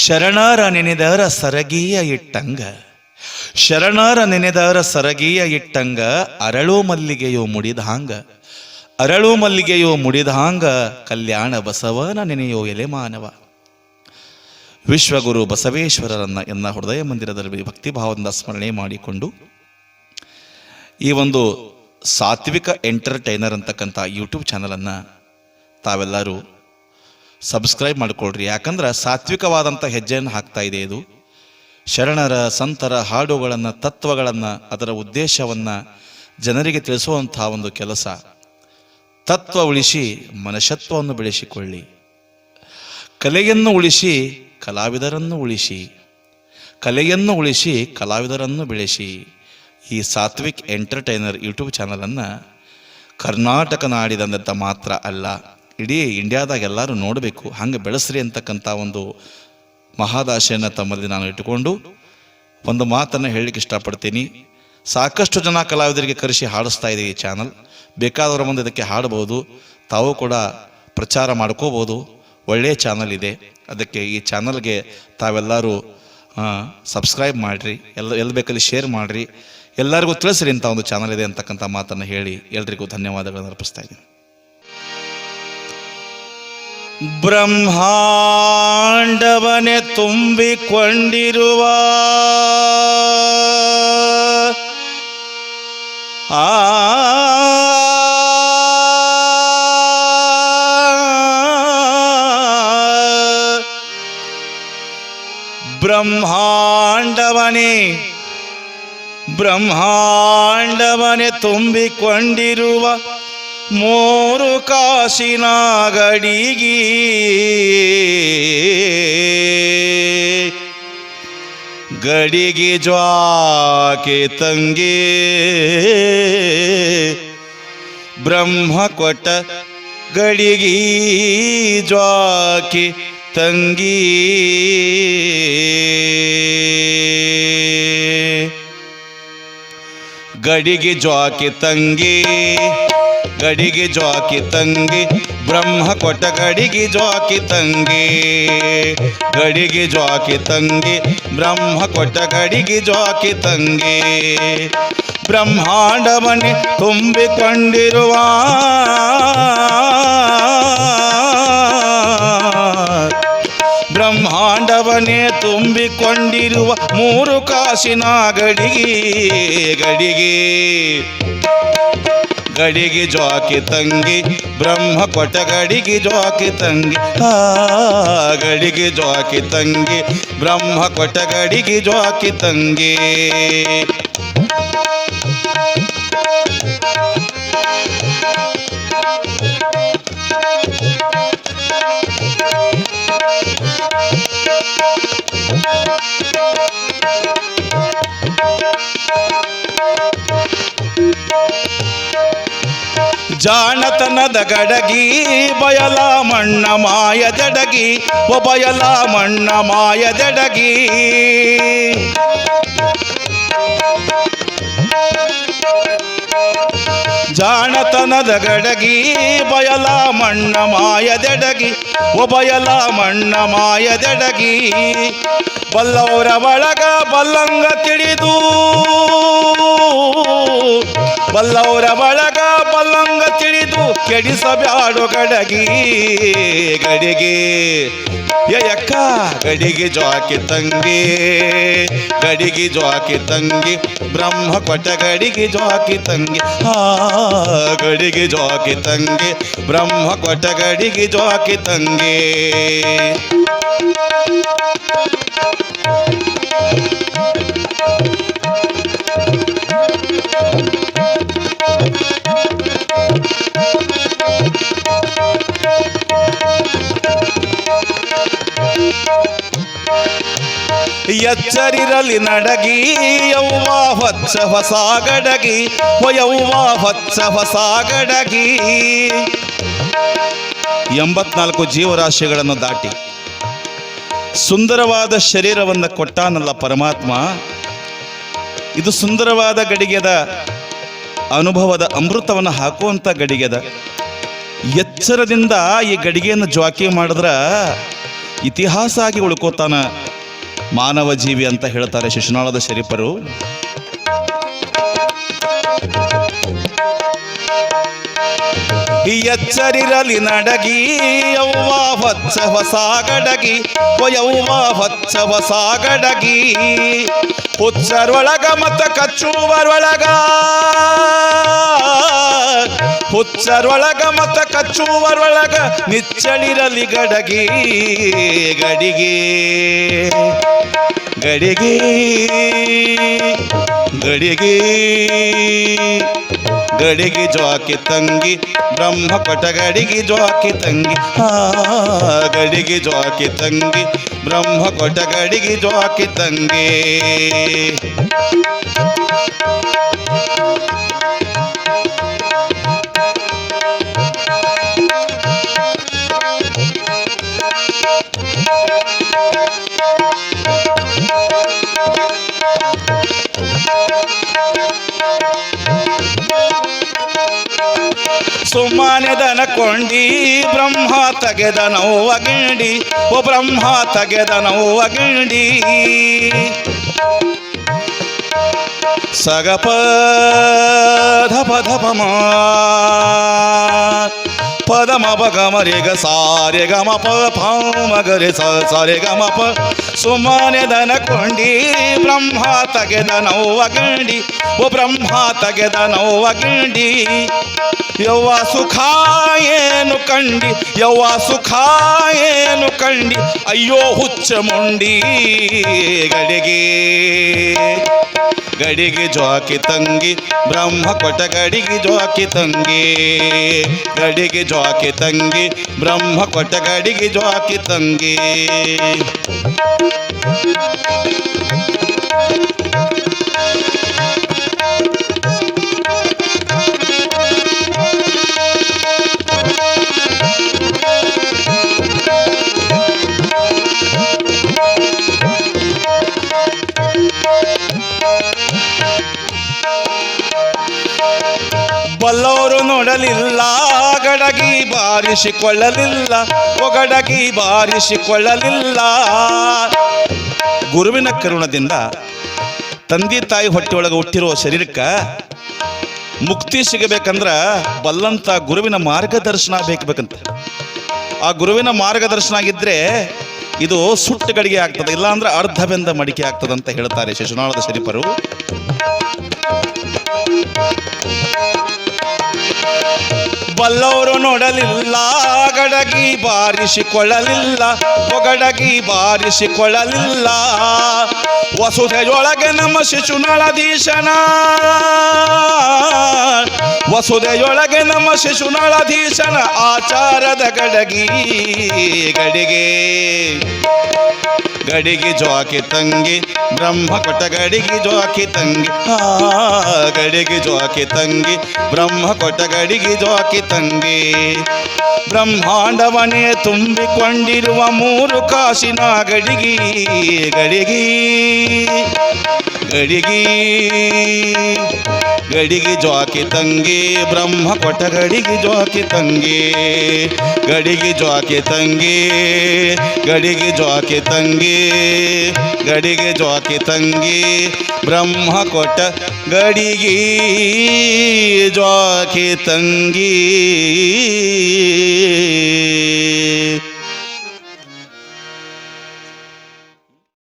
ಶರಣರ ನೆನೆದರ ಸರಗೀಯ ಇಟ್ಟಂಗ, ಶರಣರ ನೆನೆದರ ಸರಗೀಯ ಇಟ್ಟಂಗ, ಅರಳು ಮಲ್ಲಿಗೆಯೋ ಮುಡಿದಾಂಗ, ಅರಳು ಮಲ್ಲಿಗೆಯೋ ಮುಡಿದಾಂಗ, ಕಲ್ಯಾಣ ಬಸವನ ನೆನೆಯೋ ಎಲೆ ಮಾನವ. ವಿಶ್ವಗುರು ಬಸವೇಶ್ವರರನ್ನ ಎನ್ನ ಹೃದಯ ಮಂದಿರದಲ್ಲಿ ಭಕ್ತಿಭಾವದಿಂದ ಸ್ಮರಣೆ ಮಾಡಿಕೊಂಡು ಈ ಒಂದು ಸಾತ್ವಿಕ ಎಂಟರ್ಟೈನರ್ ಅಂತಕ್ಕಂಥ ಯೂಟ್ಯೂಬ್ ಚಾನಲನ್ನು ತಾವೆಲ್ಲರೂ ಸಬ್ಸ್ಕ್ರೈಬ್ ಮಾಡಿಕೊಳ್ರಿ. ಯಾಕಂದ್ರೆ ಸಾತ್ವಿಕವಾದಂಥ ಹೆಜ್ಜೆಯನ್ನು ಹಾಕ್ತಾ ಇದೆ ಇದು. ಶರಣರ ಸಂತರ ಹಾಡುಗಳನ್ನು, ತತ್ವಗಳನ್ನು, ಅದರ ಉದ್ದೇಶವನ್ನು ಜನರಿಗೆ ತಿಳಿಸುವಂಥ ಒಂದು ಕೆಲಸ. ತತ್ವ ಉಳಿಸಿ ಮನುಷ್ಯತ್ವವನ್ನು ಬೆಳೆಸಿಕೊಳ್ಳಿ, ಕಲೆಯನ್ನು ಉಳಿಸಿ ಕಲಾವಿದರನ್ನು ಉಳಿಸಿ, ಕಲೆಯನ್ನು ಉಳಿಸಿ ಕಲಾವಿದರನ್ನು ಬೆಳೆಸಿ. ಈ ಸಾತ್ವಿಕ್ ಎಂಟರ್ಟೈನರ್ ಯೂಟ್ಯೂಬ್ ಚಾನಲನ್ನು ಕರ್ನಾಟಕ ನಾಡಿದಂತ ಮಾತ್ರ ಅಲ್ಲ, ಇಡೀ ಇಂಡಿಯಾದಾಗ ಎಲ್ಲರೂ ನೋಡಬೇಕು, ಹಂಗೆ ಬೆಳೆಸ್ರಿ ಅಂತಕ್ಕಂಥ ಒಂದು ಮಹಾದಾಶೆಯನ್ನು ತಮ್ಮಲ್ಲಿ ನಾನು ಇಟ್ಟುಕೊಂಡು ಒಂದು ಮಾತನ್ನು ಹೇಳಲಿಕ್ಕೆ ಇಷ್ಟಪಡ್ತೀನಿ. ಸಾಕಷ್ಟು ಜನ ಕಲಾವಿದರಿಗೆ ಕರೆಸಿ ಹಾಡಿಸ್ತಾ ಇದೆ ಈ ಚಾನಲ್. ಬೇಕಾದವರ ಮುಂದೆ ಇದಕ್ಕೆ ಹಾಡಬಹುದು, ತಾವು ಕೂಡ ಪ್ರಚಾರ ಮಾಡ್ಕೋಬೋದು. ಒಳ್ಳೆಯ ಚಾನಲ್ ಇದೆ. ಅದಕ್ಕೆ ಈ ಚಾನಲ್ಗೆ ತಾವೆಲ್ಲರೂ ಸಬ್ಸ್ಕ್ರೈಬ್ ಮಾಡಿರಿ, ಎಲ್ಲಿ ಬೇಕಲ್ಲಿ ಶೇರ್ ಮಾಡಿರಿ, ಎಲ್ಲರಿಗೂ ತಿಳಿಸ್ರಿ ಇಂಥ ಒಂದು ಚಾನಲ್ ಇದೆ ಅಂತಕ್ಕಂಥ ಮಾತನ್ನು ಹೇಳಿ ಎಲ್ರಿಗೂ ಧನ್ಯವಾದಗಳನ್ನು ಅರ್ಪಿಸ್ತಾ ಇದ್ದೀನಿ. ಬ್ರಹ್ಮಾಂಡವನೇ ತುಂಬಿಕೊಂಡಿರುವ ಬ್ರಹ್ಮಾಂಡವನೇ ತುಂಬಿಕೊಂಡಿರುವ ಮೂರು ಕಾಸಿನ ಗಡಿಗೆ ಗಡಿಗೆ ಜ್ವಾಕೆ ತಂಗಿ ಬ್ರಹ್ಮ ಕೊಟ್ಟ ಗಡಿಗೆ ಜ್ವಾಕೆ ತಂಗಿ ಗಡಿಗೆ ಜ್ವಾಕೆ ತಂಗಿ ಗಡಿಗೆ ಜ್ವಾಕಿ ತಂಗಿ ಬ್ರಹ್ಮ ಕೊಟ್ಟ ಗಡಿಗೆ ಜ್ವಾಕಿ ತಂಗಿ ಗಡಿಗೆ ಜ್ವಾಕಿ ತಂಗಿ ಬ್ರಹ್ಮ ಕೊಟ್ಟ ಗಡಿಗೆ ಜ್ವಾಕಿ ತಂಗಿ ಬ್ರಹ್ಮಾಂಡವನ್ನೇ ತುಂಬಿಕೊಂಡಿರುವ ಬ್ರಹ್ಮಾಂಡವನ್ನೇ ತುಂಬಿಕೊಂಡಿರುವ ಮೂರು ಕಾಸಿನ ಗಡಿಗೆ ಗಡಿಗೆ ಗಡಿಗೆ ಜ್ವಾಕಿ ತಂಗಿ ಬ್ರಹ್ಮ ಕೊಟ್ಟ ಗಡಿಗೆ ಜ್ವಾಕಿ ತಂಗಿ ಗಡಿಗೆ ಜ್ವಾಕಿ ತಂಗಿ ಬ್ರಹ್ಮ ಕೊಟ್ಟ ಗಡಿಗೆ ಜ್ವಾಕಿ ತಂಗಿ ಜಾಣತನದ ಗಡಗಿ ಬಯಲ ಮಣ್ಣ ಮಾಯ ಜಡಗಿ ಬಯಲ ಮಣ್ಣ ಮಾಯ ಜಡಗಿ ಜಾಣತನದ ಗಡಗಿ ಬಯಲ ಮಣ್ಣ ಮಾಯ ಜಡಗಿ ಬಯಲ ಮಣ್ಣ ಮಾಯ ಜಡಗಿ ಬಲ್ಲವರ ಒಳಗ ಬಲ್ಲಂಗ ತಿಳಿದು ಬಲ್ಲವರ ಒಳಗ ಬಲ್ಲಂಗ ತಿಳಿದು ಕೆಡಿಸಬ್ಯಾಡು ಗಡಗಿ ಗಡಿಗೆ ಯಕ್ಕ ಗಡಿಗೆ ಜ್ವಾಕಿ ತಂಗಿ ಗಡಿಗೆ ಜ್ವಾಕಿ ತಂಗಿ ಬ್ರಹ್ಮ ಕೊಟ್ಟ ಗಡಿಗೆ ಜ್ವಾಕಿ ತಂಗಿ ಗಡಿಗೆ ಜ್ವಾಕಿ ತಂಗಿ ಬ್ರಹ್ಮ ಕೊಟ್ಟ ಗಡಿಗೆ ಜ್ವಾಕಿ ತಂಗಿ ಎಚ್ಚರಿರಲಿ ನಡಗಿ ಯೌವ ಹೊಚ್ಚ ಹೊಸ ಗಡಗಿ ಯೌವ ಹೊಚ್ಚ ಹೊಸ ಗಡಗಿ 84 ಜೀವರಾಶಿಗಳನ್ನು ದಾಟಿ ಸುಂದರವಾದ ಶರೀರವನ್ನು ಕೊಟ್ಟಾನಲ್ಲ ಪರಮಾತ್ಮ. ಇದು ಸುಂದರವಾದ ಗಡಿಗೆದ ಅನುಭವದ ಅಮೃತವನ್ನು ಹಾಕುವಂಥ ಗಡಿಗೆದ. ಎಚ್ಚರದಿಂದ ಈ ಗಡಿಗೆಯನ್ನು ಜ್ವಾಕಿ ಮಾಡಿದ್ರ ಇತಿಹಾಸ ಆಗಿ ಉಳ್ಕೋತಾನ ಮಾನವ ಜೀವಿ ಅಂತ ಹೇಳ್ತಾರೆ ಶಿಶುನಾಳದ ಶರೀಫರು. ಎಚ್ಚರಿರಲಿ ನಡಗಿ ಯವ್ವ ಹೊಚ್ಚ ಹೊಸ ಗಡಗಿ ಯವ್ವ ಹೊಚ್ಚ ಹೊಸ ಗಡಗಿ ಹುಚ್ಚರೊಳಗ ಮತ್ತ ಕಚ್ಚುವರೊಳಗ ಹುಚ್ಚರೊಳಗ ಮತ್ತ ಕಚ್ಚುವರೊಳಗ ನಿಚ್ಚಳಿರಲಿ ಗಡಗಿ ಗಡಿಗೆ ಗಡಿಗೆ ಗಡಿಗೆ ಗಡಿಗೆ ಜ್ವಾಕಿ ತಂಗಿ ಬ್ರಹ್ಮ ಕೊಟ ಗಡಿಗೆ ಜ್ವಾಕಿ ತಂಗಿ ಗಡಿಗೆ ಜ್ವಾಕಿ ತಂಗಿ ಬ್ರಹ್ಮ ಕೊಟ ಗಡಿಗೆ ಜ್ವಾಕಿ ತಂಗಿ. ಸುಮ್ಮನೆದನ ಕೊಂಡಿ ಬ್ರಹ್ಮ ತೆಗೆದ ನೋವ ಗಿಂಡಿ ಬ್ರಹ್ಮ ತೆಗೆದ ನೋವ ಗಿಂಡಿ ಸಗಪ ಧಪ ಧಪ ಪದಮ ಬಗಮರಿಗ ಸಾರೆ ಗಮ ಪ ಮಗರೆ ಸಾರೆ ಗಮ ಪ ಸುಮ್ಮನೆದನ ಕೊಂಡಿ ಬ್ರಹ್ಮ ತೆಗೆದ ನೋವ ಗಿಂಡಿ ಬ್ರಹ್ಮ ತೆಗೆದ ನೋವ ಗಿಂಡಿ ಯವ್ವ ಸುಖ ಏನು ಕಂಡಿ ಯವ್ವ ಸುಖ ಏನು ಕಂಡಿ ಅಯ್ಯೋ ಹುಚ್ಚ ಮುಂಡಿ ಗಡಿಗೆ ಗಡಿಗೆ ಜ್ವಾಕಿ ತಂಗಿ ಬ್ರಹ್ಮ ಕೊಟ ಗಡಿಗೆ ಜ್ವಾಕಿ ತಂಗಿ ಗಡಿಗೆ ಜ್ವಾಕಿ ತಂಗಿ ಬ್ರಹ್ಮ ಕೊಟ ಗಡಿಗೆ ಜ್ವಾಕಿ ತಂಗಿ. ಬಲ್ಲವರು ನೋಡಲಿಲ್ಲ ಗಡಗಿ ಬಾರಿಸಿಕೊಳ್ಳಲಿಲ್ಲ ಒಗಡಗಿ ಬಾರಿಸಿಕೊಳ್ಳಲಿಲ್ಲ. ಗುರುವಿನ ಕರುಣದಿಂದ ತಂದೆ ತಾಯಿ ಹೊಟ್ಟೆಯೊಳಗೆ ಹುಟ್ಟಿರುವ ಶರೀರಕ್ಕೆ ಮುಕ್ತಿ ಸಿಗಬೇಕಂದ್ರ ಬಲ್ಲಂತ ಗುರುವಿನ ಮಾರ್ಗದರ್ಶನ ಬೇಕಂತ. ಆ ಗುರುವಿನ ಮಾರ್ಗದರ್ಶನ ಆಗಿದ್ರೆ ಇದು ಸುಟ್ಟು ಗಡಿಗೆ ಆಗ್ತದೆ, ಇಲ್ಲ ಅಂದ್ರೆ ಅರ್ಧ ಬೆಂದ ಮಡಿಕೆ ಆಗ್ತದಂತ ಹೇಳ್ತಾರೆ ಶಿಶುನಾಳದ ಶರೀಫರು. ಬಲ್ಲವರು ನೋಡಲಿಲ್ಲ ಗಡಗಿ ಬಾರಿಸಿಕೊಳ್ಳಲಿಲ್ಲ ಒಗಡಗಿ ಬಾರಿಸಿಕೊಳ್ಳಲಿಲ್ಲ. ವಸುಧೆಯೊಳಗೆ ನಮ್ಮ ಶಿಶುನಾಳಧೀಶನ ವಸುಧೆಯೊಳಗೆ ನಮ್ಮ ಶಿಶುನಾಳಧೀಶನ ಆಚಾರದ ಗಡಗಿ ಗಡಿಗೆ ಗಡಿಗೆ ಜ್ವಾಕಿ ತಂಗಿ ಬ್ರಹ್ಮ ಕೊಟ ಗಡಿಗೆ ಜ್ವಾಕಿ ತಂಗಿ ಗಡಿಗೆ ಜ್ವಾಕಿ ತಂಗಿ ಬ್ರಹ್ಮ ಕೊಟ ಗಡಿಗೆ ಜ್ವಾಕಿ ತಂಗಿ. ಬ್ರಹ್ಮಾಂಡವನೇ ತುಂಬಿಕೊಂಡಿರುವ ಮೂರು ಕಾಸಿನ ಗಡಿಗೆ ಗಡಿಗೆ ಗಡಿಗೆ ಗಡಿಗೆ ಜ್ವಾಕಿ ತಂಗಿ ಬ್ರಹ್ಮ ಕೊಟ ಗಡಿಗೆ ಜ್ವಾಕಿ ತಂಗಿ ಗಡಿಗೆ ಜ್ವಾಕಿ ತಂಗಿ ಗಡಿಗೆ ಜ್ವಾಕಿ ತಂಗಿ ಗಡಿಗೆ ಜ್ವಾಕಿ ತಂಗಿ ಬ್ರಹ್ಮ ಕೊಟ ಗಡಿಗೆ ಜ್ವಾಕಿ ತಂಗಿ.